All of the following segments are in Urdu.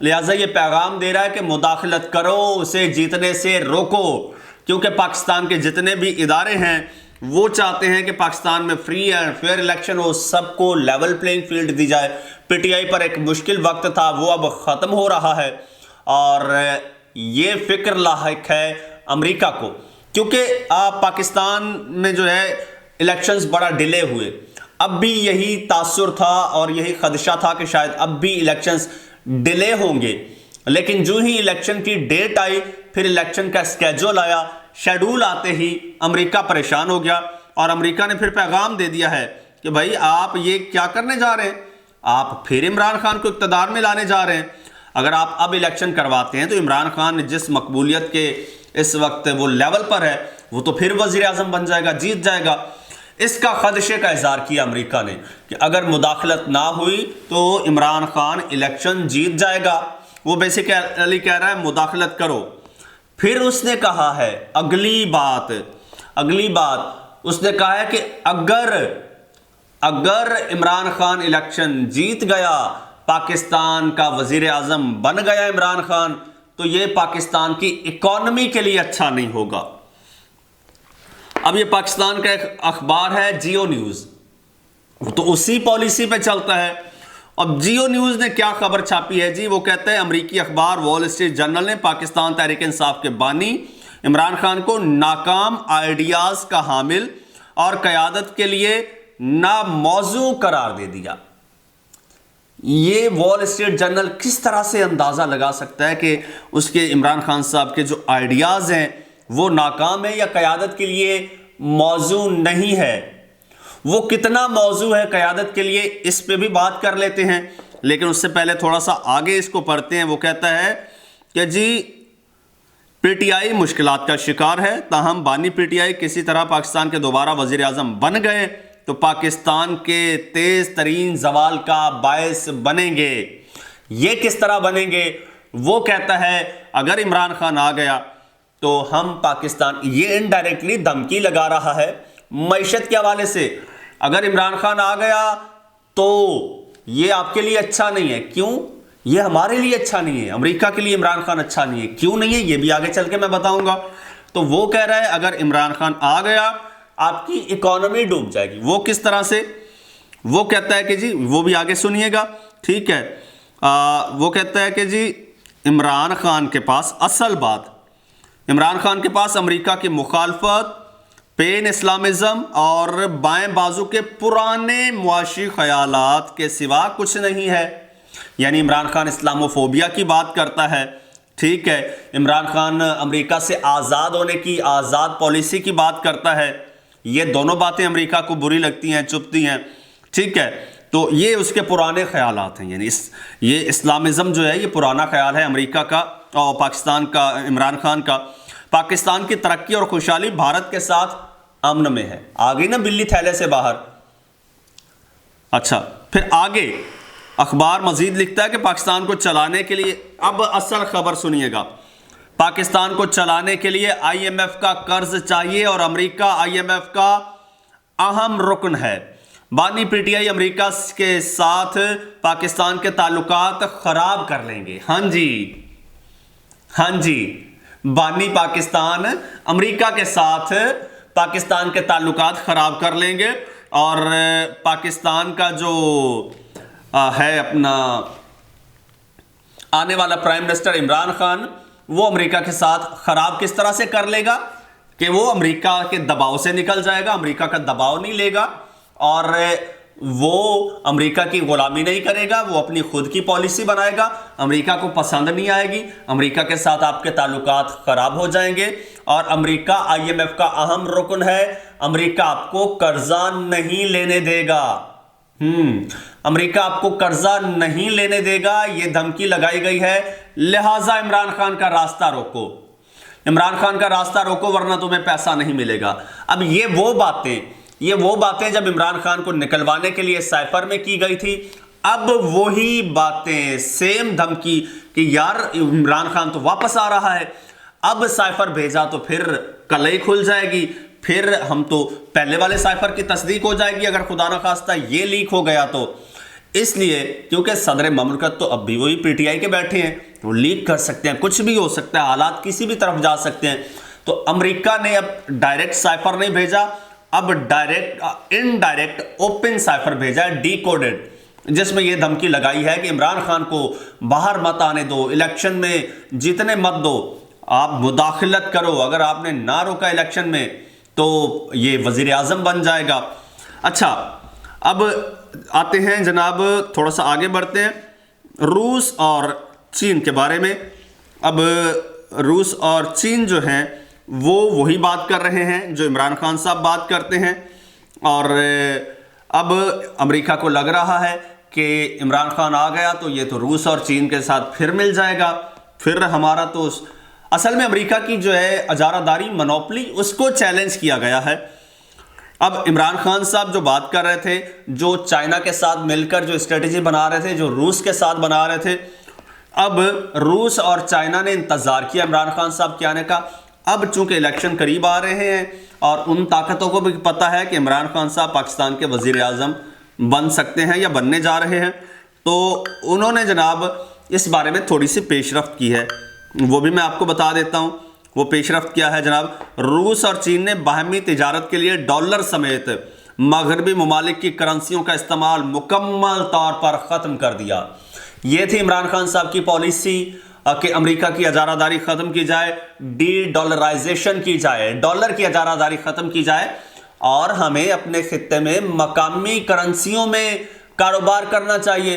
لہٰذا یہ پیغام دے رہا ہے کہ مداخلت کرو، اسے جیتنے سے روکو، کیونکہ پاکستان کے جتنے بھی ادارے ہیں وہ چاہتے ہیں کہ پاکستان میں فری اینڈ فیئر الیکشن ہو، سب کو لیول پلینگ فیلڈ دی جائے۔ پی ٹی آئی پر ایک مشکل وقت تھا، وہ اب ختم ہو رہا ہے، اور یہ فکر لاحق ہے امریکہ کو، کیونکہ پاکستان میں جو ہے الیکشنز بڑا ڈیلے ہوئے۔ اب بھی یہی تاثر تھا اور یہی خدشہ تھا کہ شاید اب بھی الیکشنز ڈیلے ہوں گے، لیکن جو ہی الیکشن کی ڈیٹ آئی، پھر الیکشن کا اسکیجول آیا، شیڈول آتے ہی امریکہ پریشان ہو گیا، اور امریکہ نے پھر پیغام دے دیا ہے کہ بھائی آپ یہ کیا کرنے جا رہے ہیں، آپ پھر عمران خان کو اقتدار میں لانے جا رہے ہیں۔ اگر آپ اب الیکشن کرواتے ہیں تو عمران خان جس مقبولیت کے اس وقت وہ لیول پر ہے، وہ تو پھر وزیر اعظم بن جائے گا، جیت جائے گا۔ اس کا خدشے کا اظہار کیا امریکہ نے کہ اگر مداخلت نہ ہوئی تو عمران خان الیکشن جیت جائے گا۔ وہ بیسیکلی کہہ رہا ہے مداخلت کرو۔ پھر اس نے کہا ہے اگلی بات اس نے کہا ہے کہ اگر عمران خان الیکشن جیت گیا، پاکستان کا وزیر اعظم بن گیا عمران خان، تو یہ پاکستان کی اکانومی کے لیے اچھا نہیں ہوگا۔ اب یہ پاکستان کا ایک اخبار ہے جیو نیوز، تو اسی پالیسی پہ چلتا ہے۔ اب جیو نیوز نے کیا خبر چھاپی ہے جی، وہ کہتے ہیں امریکی اخبار وال اسٹریٹ جرنل نے پاکستان تحریک انصاف کے بانی عمران خان کو ناکام آئیڈیاز کا حامل اور قیادت کے لیے ناموزوں قرار دے دیا۔ یہ وال اسٹریٹ جرنل کس طرح سے اندازہ لگا سکتا ہے کہ اس کے عمران خان صاحب کے جو آئیڈیاز ہیں وہ ناکام ہے یا قیادت کے لیے موزوں نہیں ہے؟ وہ کتنا موزوں ہے قیادت کے لیے، اس پہ بھی بات کر لیتے ہیں، لیکن اس سے پہلے تھوڑا سا آگے اس کو پڑھتے ہیں۔ وہ کہتا ہے کہ جی پی ٹی آئی مشکلات کا شکار ہے، تاہم بانی پی ٹی آئی کسی طرح پاکستان کے دوبارہ وزیر اعظم بن گئے تو پاکستان کے تیز ترین زوال کا باعث بنیں گے۔ یہ کس طرح بنیں گے؟ وہ کہتا ہے اگر عمران خان آ گیا تو ہم پاکستان، یہ انڈائریکٹلی دھمکی لگا رہا ہے معیشت کے حوالے سے، اگر عمران خان آ گیا تو یہ آپ کے لیے اچھا نہیں ہے۔ کیوں؟ یہ ہمارے لیے اچھا نہیں ہے، امریکہ کے لیے عمران خان اچھا نہیں ہے۔ کیوں نہیں ہے یہ بھی آگے چل کے میں بتاؤں گا۔ تو وہ کہہ رہا ہے اگر عمران خان آ گیا آپ کی اکانومی ڈوب جائے گی۔ وہ کس طرح سے؟ وہ کہتا ہے کہ جی، وہ بھی آگے سنیے گا، ٹھیک ہے۔ وہ کہتا ہے کہ جی عمران خان کے پاس اصل بات، عمران خان کے پاس امریکہ کی مخالفت، پین اسلامزم اور بائیں بازو کے پرانے معاشی خیالات کے سوا کچھ نہیں ہے۔ یعنی عمران خان اسلاموفوبیا کی بات کرتا ہے، ٹھیک ہے۔ عمران خان امریکہ سے آزاد ہونے کی، آزاد پالیسی کی بات کرتا ہے۔ یہ دونوں باتیں امریکہ کو بری لگتی ہیں، چبھتی ہیں، ٹھیک ہے۔ تو یہ اس کے پرانے خیالات ہیں، یعنی یہ اسلامزم جو ہے یہ پرانا خیال ہے امریکہ کا اور پاکستان کا، عمران خان کا۔ پاکستان کی ترقی اور خوشحالی بھارت کے ساتھ امن میں ہے۔ آگے نا بلی تھیلے سے باہر۔ اچھا، پھر آگے اخبار مزید لکھتا ہے کہ پاکستان کو چلانے کے لیے، اب اصل خبر سنیے گا، پاکستان کو چلانے کے لیے آئی ایم ایف کا قرض چاہیے اور امریکہ آئی ایم ایف کا اہم رکن ہے۔ بانی پی ٹی آئی امریکہ کے ساتھ پاکستان کے تعلقات خراب کر لیں گے۔ ہاں جی، بانی پاکستان امریکہ کے ساتھ پاکستان کے تعلقات خراب کر لیں گے، اور پاکستان کا جو ہے اپنا آنے والا پرائم منسٹر عمران خان، وہ امریکہ کے ساتھ خراب کس طرح سے کر لے گا کہ وہ امریکہ کے دباؤ سے نکل جائے گا، امریکہ کا دباؤ نہیں لے گا، اور وہ امریکہ کی غلامی نہیں کرے گا، وہ اپنی خود کی پالیسی بنائے گا، امریکہ کو پسند نہیں آئے گی، امریکہ کے ساتھ آپ کے تعلقات خراب ہو جائیں گے، اور امریکہ آئی ایم ایف کا اہم رکن ہے، امریکہ آپ کو قرضہ نہیں لینے دے گا۔ امریکہ آپ کو قرضہ نہیں لینے دے گا، یہ دھمکی لگائی گئی ہے، لہٰذا عمران خان کا راستہ روکو، عمران خان کا راستہ روکو ورنہ تمہیں پیسہ نہیں ملے گا۔ اب یہ وہ باتیں جب عمران خان کو نکلوانے کے لیے سائفر میں کی گئی تھی، اب وہی باتیں، سیم دھمکی کہ یار عمران خان تو واپس آ رہا ہے، اب سائفر بھیجا تو پھر کلئی کھل جائے گی، پھر ہم تو پہلے والے سائفر کی تصدیق ہو جائے گی اگر خدا نخواستہ یہ لیک ہو گیا تو۔ اس لیے کیونکہ صدر مملکت تو اب بھی وہی پی ٹی آئی کے بیٹھے ہیں، وہ لیک کر سکتے ہیں، کچھ بھی ہو سکتا ہے، حالات کسی بھی طرف جا سکتے ہیں۔ تو امریکہ نے اب ڈائریکٹ سائفر نہیں بھیجا، اب انڈائریکٹ اوپن سائفر بھیجا ہے، ڈی کوڈڈ، جس میں یہ دھمکی لگائی ہے کہ عمران خان کو باہر مت آنے دو، الیکشن میں جیتنے مت دو، آپ مداخلت کرو، اگر آپ نے نہ روکا الیکشن میں تو یہ وزیر اعظم بن جائے گا۔ اچھا، اب آتے ہیں جناب، تھوڑا سا آگے بڑھتے ہیں روس اور چین کے بارے میں۔ اب روس اور چین جو ہیں وہ وہی بات کر رہے ہیں جو عمران خان صاحب بات کرتے ہیں، اور اب امریکہ کو لگ رہا ہے کہ عمران خان آ گیا تو یہ تو روس اور چین کے ساتھ پھر مل جائے گا، پھر ہمارا تو اصل میں امریکہ کی جو ہے اجارہ داری منوپلی، اس کو چیلنج کیا گیا ہے۔ اب عمران خان صاحب جو بات کر رہے تھے، جو چائنا کے ساتھ مل کر جو اسٹریٹجی بنا رہے تھے، جو روس کے ساتھ بنا رہے تھے، اب روس اور چائنا نے انتظار کیا عمران خان صاحب کے آنے کا۔ اب چونکہ الیکشن قریب آ رہے ہیں اور ان طاقتوں کو بھی پتہ ہے کہ عمران خان صاحب پاکستان کے وزیر اعظم بن سکتے ہیں یا بننے جا رہے ہیں، تو انہوں نے جناب اس بارے میں تھوڑی سی پیش رفت کی ہے، وہ بھی میں آپ کو بتا دیتا ہوں۔ وہ پیش رفت کیا ہے جناب؟ روس اور چین نے باہمی تجارت کے لیے ڈالر سمیت مغربی ممالک کی کرنسیوں کا استعمال مکمل طور پر ختم کر دیا۔ یہ تھی عمران خان صاحب کی پالیسی کہ امریکہ کی اجارہ داری ختم کی جائے، ڈی ڈالرائزیشن کی جائے، ڈالر کی اجارہ داری ختم کی جائے، اور ہمیں اپنے خطے میں مقامی کرنسیوں میں کاروبار کرنا چاہیے۔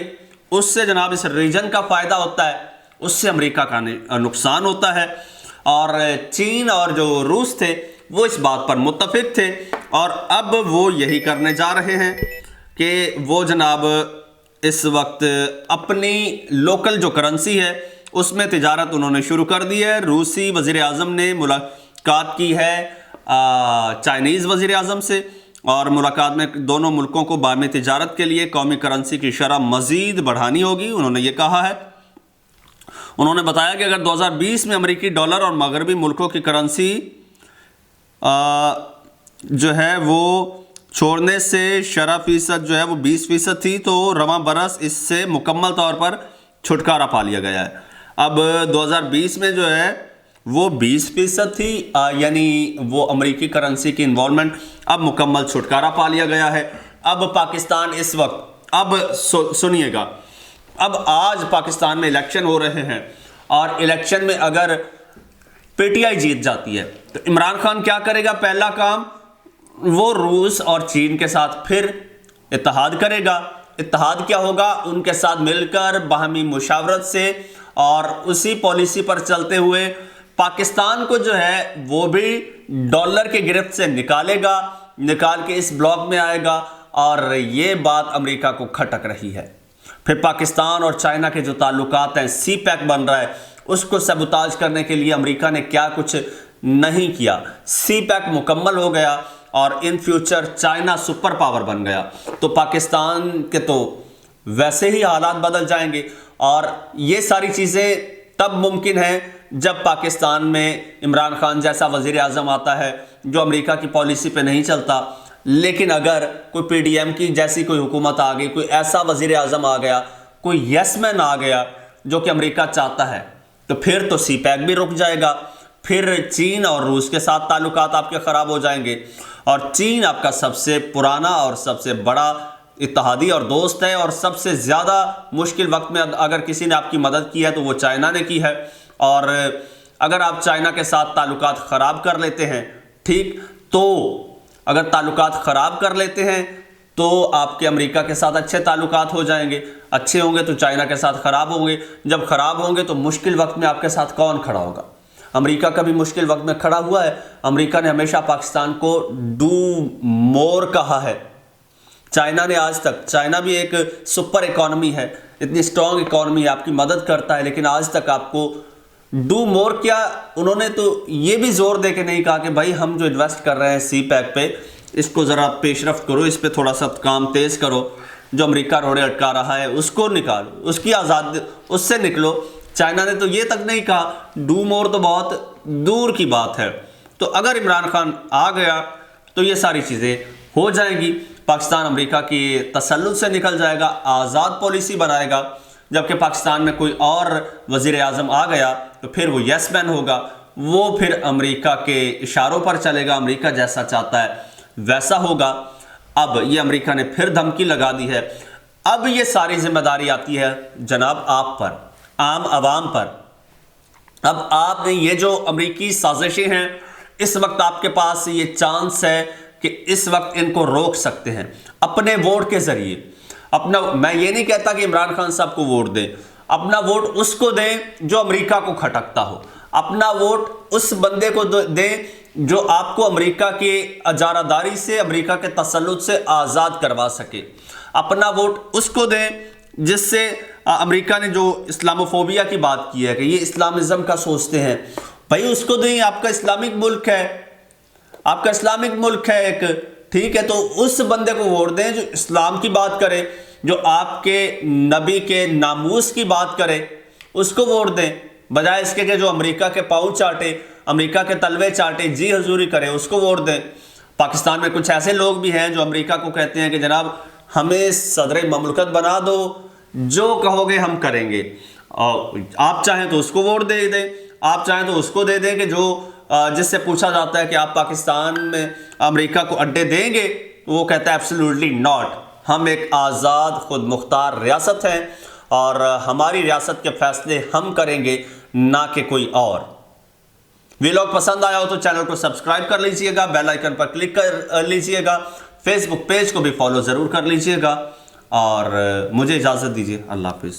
اس سے جناب اس ریجن کا فائدہ ہوتا ہے، اس سے امریکہ کا نقصان ہوتا ہے۔ اور چین اور جو روس تھے وہ اس بات پر متفق تھے، اور اب وہ یہی کرنے جا رہے ہیں کہ وہ جناب اس وقت اپنی لوکل جو کرنسی ہے اس میں تجارت انہوں نے شروع کر دی ہے۔ روسی وزیر اعظم نے ملاقات کی ہے چائنیز وزیر اعظم سے، اور ملاقات میں دونوں ملکوں کو باہمی تجارت کے لیے قومی کرنسی کی شرح مزید بڑھانی ہوگی، انہوں نے یہ کہا ہے۔ انہوں نے بتایا کہ اگر 2020 میں امریکی ڈالر اور مغربی ملکوں کی کرنسی جو ہے وہ چھوڑنے سے شرح فیصد جو ہے وہ 20% تھی، تو رواں برس اس سے مکمل طور پر چھٹکارا پا لیا گیا ہے۔ اب 2020 میں جو ہے وہ 20% تھی، یعنی وہ امریکی کرنسی کی انوالومنٹ، اب مکمل چھٹکارا پا لیا گیا ہے۔ اب پاکستان اس وقت، اب سنیے گا، اب آج پاکستان میں الیکشن ہو رہے ہیں، اور الیکشن میں اگر پی ٹی آئی جیت جاتی ہے تو عمران خان کیا کرے گا؟ پہلا کام وہ روس اور چین کے ساتھ پھر اتحاد کرے گا۔ اتحاد کیا ہوگا؟ ان کے ساتھ مل کر باہمی مشاورت سے اور اسی پالیسی پر چلتے ہوئے پاکستان کو جو ہے وہ بھی ڈالر کے گرفت سے نکالے گا، نکال کے اس بلاک میں آئے گا، اور یہ بات امریکہ کو کھٹک رہی ہے۔ پھر پاکستان اور چائنا کے جو تعلقات ہیں، سی پیک بن رہا ہے، اس کو سبوتاج کرنے کے لیے امریکہ نے کیا کچھ نہیں کیا۔ سی پیک مکمل ہو گیا اور in future China super power بن گیا، تو پاکستان کے تو ویسے ہی حالات بدل جائیں گے۔ اور یہ ساری چیزیں تب ممکن ہیں جب پاکستان میں عمران خان جیسا وزیر اعظم آتا ہے جو امریکہ کی پالیسی پہ نہیں چلتا۔ لیکن اگر کوئی پی ڈی ایم کی جیسی کوئی حکومت آ گئی، کوئی ایسا وزیر اعظم آ گیا، کوئی یس مین آ گیا جو کہ امریکہ چاہتا ہے، تو پھر تو سی پیک بھی رک جائے گا، پھر چین اور روس کے ساتھ تعلقات آپ کے خراب ہو جائیں گے، اور چین آپ کا سب سے پرانا اور سب سے بڑا اتحادی اور دوست ہے، اور سب سے زیادہ مشکل وقت میں اگر کسی نے آپ کی مدد کی ہے تو وہ چائنا نے کی ہے۔ اور اگر آپ چائنا کے ساتھ تعلقات خراب کر لیتے ہیں، ٹھیک، تو اگر تعلقات خراب کر لیتے ہیں تو آپ کے امریکہ کے ساتھ اچھے تعلقات ہو جائیں گے، اچھے ہوں گے تو چائنا کے ساتھ خراب ہوں گے، جب خراب ہوں گے تو مشکل وقت میں آپ کے ساتھ کون کھڑا ہوگا؟ امریکہ کا بھی مشکل وقت میں کھڑا ہوا ہے۔ امریکہ نے ہمیشہ پاکستان کو ڈو مور کہا ہے۔ چائنا نے آج تک، چائنا بھی ایک سپر اکانومی ہے، اتنی اسٹرانگ اکانومی ہے، آپ کی مدد کرتا ہے، لیکن آج تک آپ کو ڈو مور کیا، انہوں نے تو یہ بھی زور دے کے نہیں کہا کہ بھائی ہم جو انویسٹ کر رہے ہیں سی پیک پہ، اس کو ذرا پیش رفت کرو، اس پہ تھوڑا سا کام تیز کرو، جو امریکہ روڑے اٹکا رہا ہے اس کو نکالو، اس کی آزاد، اس سے نکلو۔ چائنا نے تو یہ تک نہیں کہا، ڈو مور تو بہت دور کی بات ہے۔ تو اگر عمران خان آ گیا تو یہ ساری چیزیں ہو جائیں گی۔ پاکستان امریکہ کی تسلط سے نکل جائے گا، آزاد پالیسی بنائے گا، جبکہ پاکستان میں کوئی اور وزیر اعظم آ گیا تو پھر وہ یس مین ہوگا، وہ پھر امریکہ کے اشاروں پر چلے گا، امریکہ جیسا چاہتا ہے ویسا ہوگا۔ اب یہ امریکہ نے پھر دھمکی لگا دی ہے۔ اب یہ ساری ذمہ داری آتی ہے جناب آپ پر، عام عوام پر۔ اب آپ نے یہ جو امریکی سازشیں ہیں، اس وقت آپ کے پاس یہ چانس ہے کہ اس وقت ان کو روک سکتے ہیں اپنے ووٹ کے ذریعے۔ میں یہ نہیں کہتا کہ عمران خان صاحب کو ووٹ دیں، اپنا ووٹ اس کو دیں جو امریکہ کو کھٹکتا ہو، اپنا ووٹ اس بندے کو دیں جو آپ کو امریکہ کی اجارہ داری سے، امریکہ کے تسلط سے آزاد کروا سکے، اپنا ووٹ اس کو دیں جس سے امریکہ نے جو اسلاموفوبیا کی بات کی ہے کہ یہ اسلامزم کا سوچتے ہیں، بھائی اس کو دیں، آپ کا اسلامک ملک ہے، آپ کا اسلامک ملک ہے ایک، ٹھیک ہے، تو اس بندے کو ووٹ دیں جو اسلام کی بات کرے، جو آپ کے نبی کے ناموس کی بات کرے، اس کو ووٹ دیں، بجائے اس کے کہ جو امریکہ کے پاؤں چاٹے، امریکہ کے تلوے چاٹے، جی حضوری کرے، اس کو ووٹ دیں۔ پاکستان میں کچھ ایسے لوگ بھی ہیں جو امریکہ کو کہتے ہیں کہ جناب ہمیں صدر مملکت بنا دو، جو کہو گے ہم کریں گے، اور آپ چاہیں تو اس کو ووٹ دے دیں، آپ چاہیں تو اس کو دے دیں کہ جو جس سے پوچھا جاتا ہے کہ آپ پاکستان میں امریکہ کو اڈے دیں گے، وہ کہتا ہے ایبسلیوٹلی ناٹ، ہم ایک آزاد خود مختار ریاست ہیں اور ہماری ریاست کے فیصلے ہم کریں گے، نہ کہ کوئی اور۔ ویلاگ پسند آیا ہو تو چینل کو سبسکرائب کر لیجئے گا، بیل آئیکن پر کلک کر لیجئے گا، فیس بک پیج کو بھی فالو ضرور کر لیجئے گا، اور مجھے اجازت دیجئے، اللہ حافظ۔